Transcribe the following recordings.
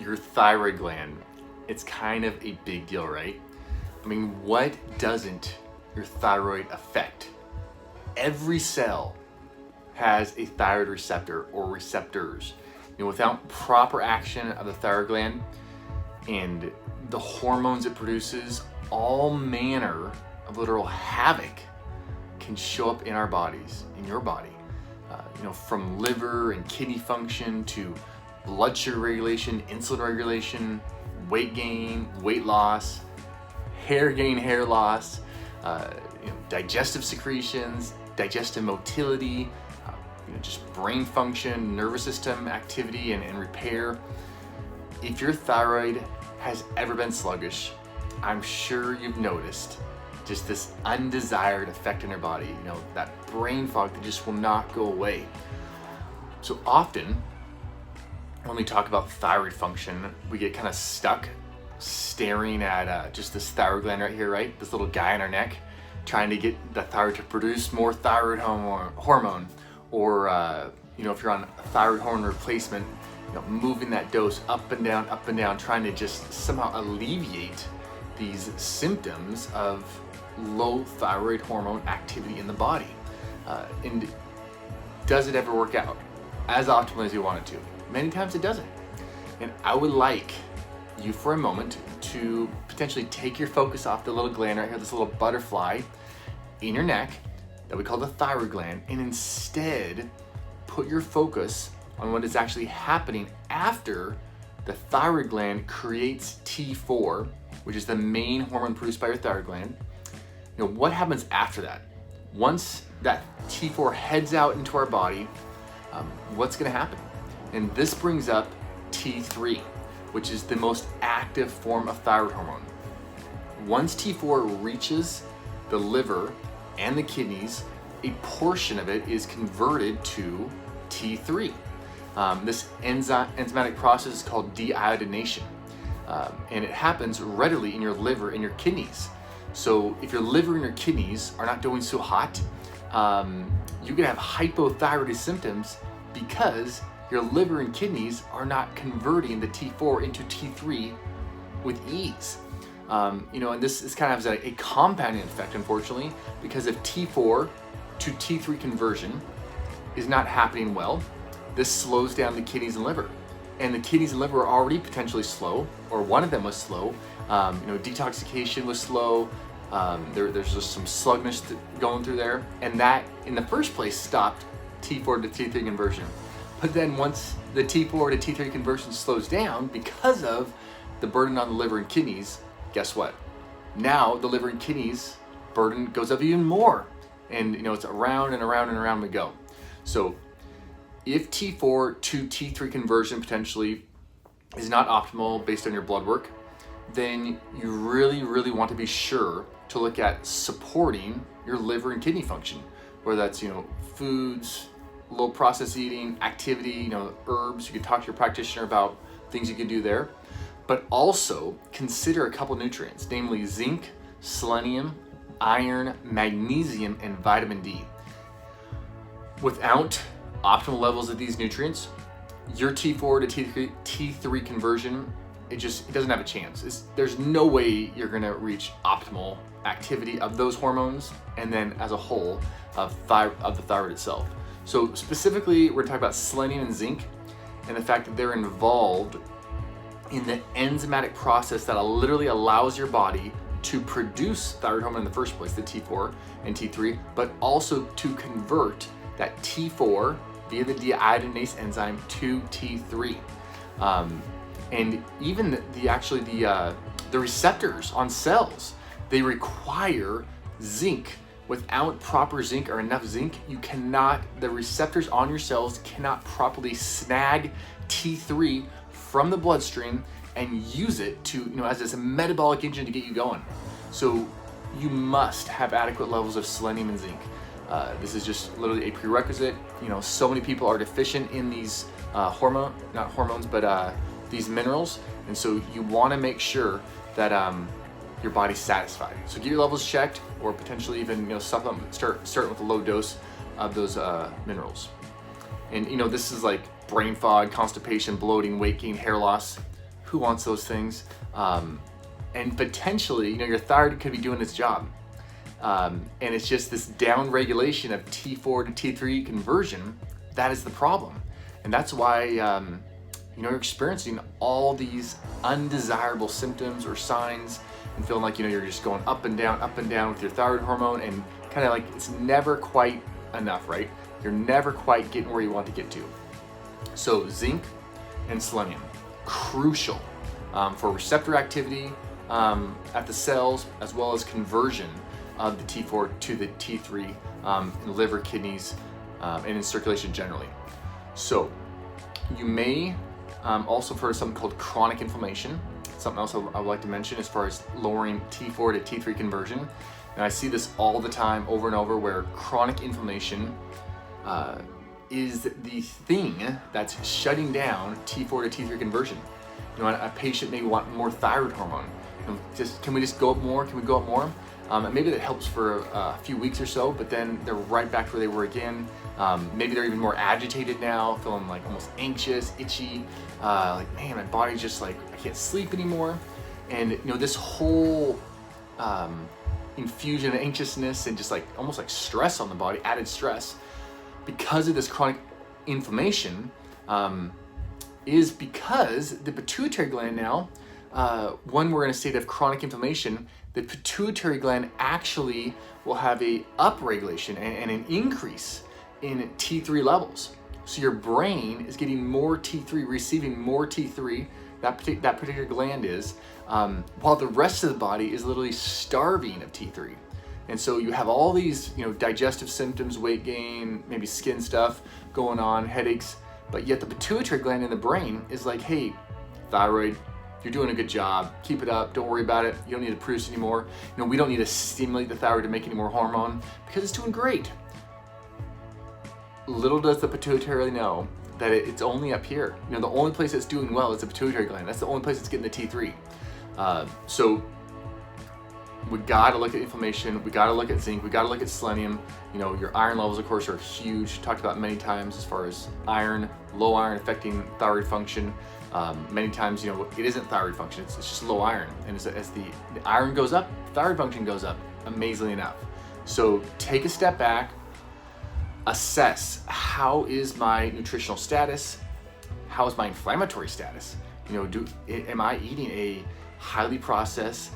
your thyroid gland, it's kind of a big deal, right? I mean, what doesn't your thyroid affect? Every cell has a thyroid receptor or receptors. Without proper action of the thyroid gland and the hormones it produces, all manner of literal havoc can show up in our bodies, in your body. From liver and kidney function to blood sugar regulation, insulin regulation, weight gain, weight loss, hair gain, hair loss, digestive secretions, digestive motility, just brain function, nervous system activity and repair. If your thyroid has ever been sluggish, I'm sure you've noticed just this undesired effect in your body, that brain fog that just will not go away. So often when we talk about thyroid function, we get kind of stuck staring at just this thyroid gland right here, right? This little guy in our neck, trying to get the thyroid to produce more thyroid hormone, or if you're on thyroid hormone replacement, moving that dose up and down, trying to just somehow alleviate these symptoms of low thyroid hormone activity in the body. And does it ever work out as optimally as you want it to? Many times it doesn't. And I would like you for a moment to potentially take your focus off the little gland right here, this little butterfly in your neck that we call the thyroid gland, and instead put your focus on what is actually happening after the thyroid gland creates T4, which is the main hormone produced by your thyroid gland. What happens after that? Once that T4 heads out into our body, what's gonna happen? And this brings up T3, which is the most active form of thyroid hormone. Once T4 reaches the liver and the kidneys, a portion of it is converted to T3. This enzymatic process is called deiodination, and it happens readily in your liver and your kidneys. So if your liver and your kidneys are not doing so hot, you can have hypothyroid symptoms because your liver and kidneys are not converting the T4 into T3 with ease. And this is kind of has a compounding effect, unfortunately, because if T4 to T3 conversion is not happening well, this slows down the kidneys and liver. And the kidneys and liver are already potentially slow, or one of them was slow. Detoxification was slow. There's just some sluggishness going through there. And that, in the first place, stopped T4 to T3 conversion. But then once the T4 to T3 conversion slows down because of the burden on the liver and kidneys, guess what? Now the liver and kidneys burden goes up even more. And it's around and around and around we go. So if T4 to T3 conversion potentially is not optimal based on your blood work, then you really, really want to be sure to look at supporting your liver and kidney function, whether that's, foods, low processed eating, activity, herbs. You can talk to your practitioner about things you can do there, but also consider a couple nutrients, namely zinc, selenium, iron, magnesium, and vitamin D. Without optimal levels of these nutrients, your T4 to T3 conversion, it doesn't have a chance. There's no way you're gonna reach optimal activity of those hormones, and then as a whole of the thyroid itself. So specifically, we're talking about selenium and zinc, and the fact that they're involved in the enzymatic process that literally allows your body to produce thyroid hormone in the first place, the T4 and T3, but also to convert that T4 via the deiodinase enzyme to T3. And even the receptors on cells, they require zinc. Without proper zinc or enough zinc, the receptors on your cells cannot properly snag T3 from the bloodstream and use it to, as this metabolic engine to get you going. So you must have adequate levels of selenium and zinc. This is just literally a prerequisite. So many people are deficient in these these minerals, and so you want to make sure that your body's satisfied. So get your levels checked, or potentially even supplement. Starting with a low dose of those minerals. And this is like brain fog, constipation, bloating, weight gain, hair loss. Who wants those things? And potentially, your thyroid could be doing its job. And it's just this down regulation of T4 to T3 conversion that is the problem. And that's why you're experiencing all these undesirable symptoms or signs and feeling like you're just going up and down with your thyroid hormone, and kind of like it's never quite enough, right? You're never quite getting where you want to get to. So zinc and selenium, crucial for receptor activity at the cells, as well as conversion of the T4 to the T3 in liver, kidneys, and in circulation generally. So you may also have heard of something called chronic inflammation. Something else I would like to mention as far as lowering T4 to T3 conversion. And I see this all the time over and over, where chronic inflammation is the thing that's shutting down T4 to T3 conversion. A patient may want more thyroid hormone. Can we just go up more? Can we go up more? And maybe that helps for a few weeks or so, but then they're right back where they were again. Maybe they're even more agitated now, feeling like almost anxious, itchy, like, man, my body's just like, I can't sleep anymore. And this whole infusion of anxiousness and just like almost like stress on the body, added stress, because of this chronic inflammation, is because the pituitary gland now, when we're in a state of chronic inflammation, the pituitary gland actually will have a upregulation and an increase in T3 levels. So your brain is getting more T3, receiving more T3, that particular gland is, while the rest of the body is literally starving of T3. And so you have all these, digestive symptoms, weight gain, maybe skin stuff going on, headaches, but yet the pituitary gland in the brain is like, hey, thyroid, you're doing a good job. Keep it up. Don't worry about it. You don't need to produce anymore. We don't need to stimulate the thyroid to make any more hormone because it's doing great. Little does the pituitary know that it's only up here. The only place that's doing well is the pituitary gland. That's the only place that's getting the T3. So we gotta look at inflammation. We gotta look at zinc. We gotta look at selenium. Your iron levels, of course, are huge. Talked about many times as far as iron, low iron affecting thyroid function. Many times, it isn't thyroid function. It's just low iron. And as the iron goes up, thyroid function goes up, amazingly enough. So take a step back, assess, how is my nutritional status? How is my inflammatory status? Am I eating a highly processed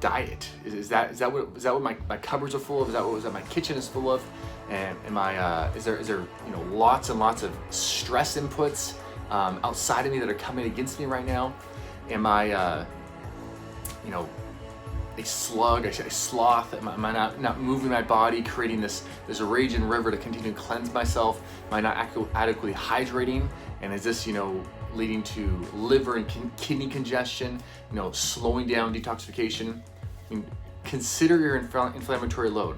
diet? Is that what my cupboards are full of? Is that what my kitchen is full of? And is there lots and lots of stress inputs outside of me that are coming against me right now? Am I a slug, a sloth? Am I not moving my body, creating this raging river to continue to cleanse myself? Am I not adequately hydrating? And is this leading to liver and kidney congestion? Slowing down detoxification? Consider your inflammatory load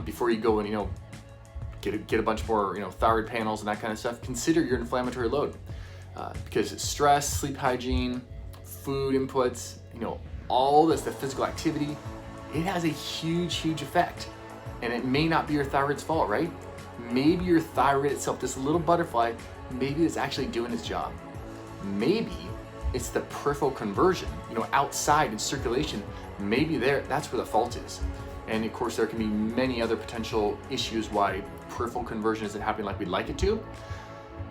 before you go and get a bunch more thyroid panels and that kind of stuff. Consider your inflammatory load because stress, sleep hygiene, food inputs, all this, the physical activity, it has a huge effect. And it may not be your thyroid's fault, right? Maybe your thyroid itself, this little butterfly, maybe it's actually doing its job. Maybe it's the peripheral conversion, outside in circulation. Maybe that's where the fault is. And of course, there can be many other potential issues why peripheral conversion isn't happening like we'd like it to.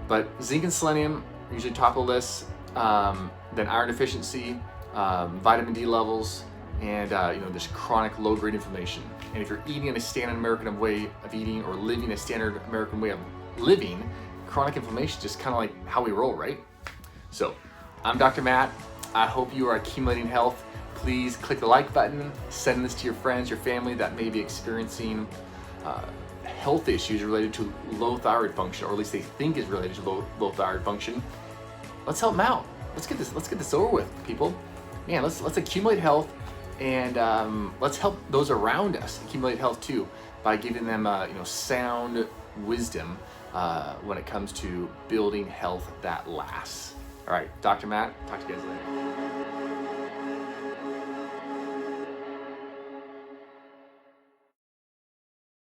But zinc and selenium are usually top of the list. Then iron deficiency, vitamin D levels, and this chronic low-grade inflammation. And if you're eating in a standard American way of eating or living a standard American way of living, chronic inflammation is just kind of like how we roll, right? So I'm Dr. Matt. I hope you are accumulating health. Please click the like button, send this to your friends, your family that may be experiencing health issues related to low thyroid function, or at least they think is related to low thyroid function. Let's help them out. Let's get this over with, people. Man, let's accumulate health, and let's help those around us accumulate health too by giving them sound wisdom when it comes to building health that lasts. All right, Dr. Matt, talk to you guys later.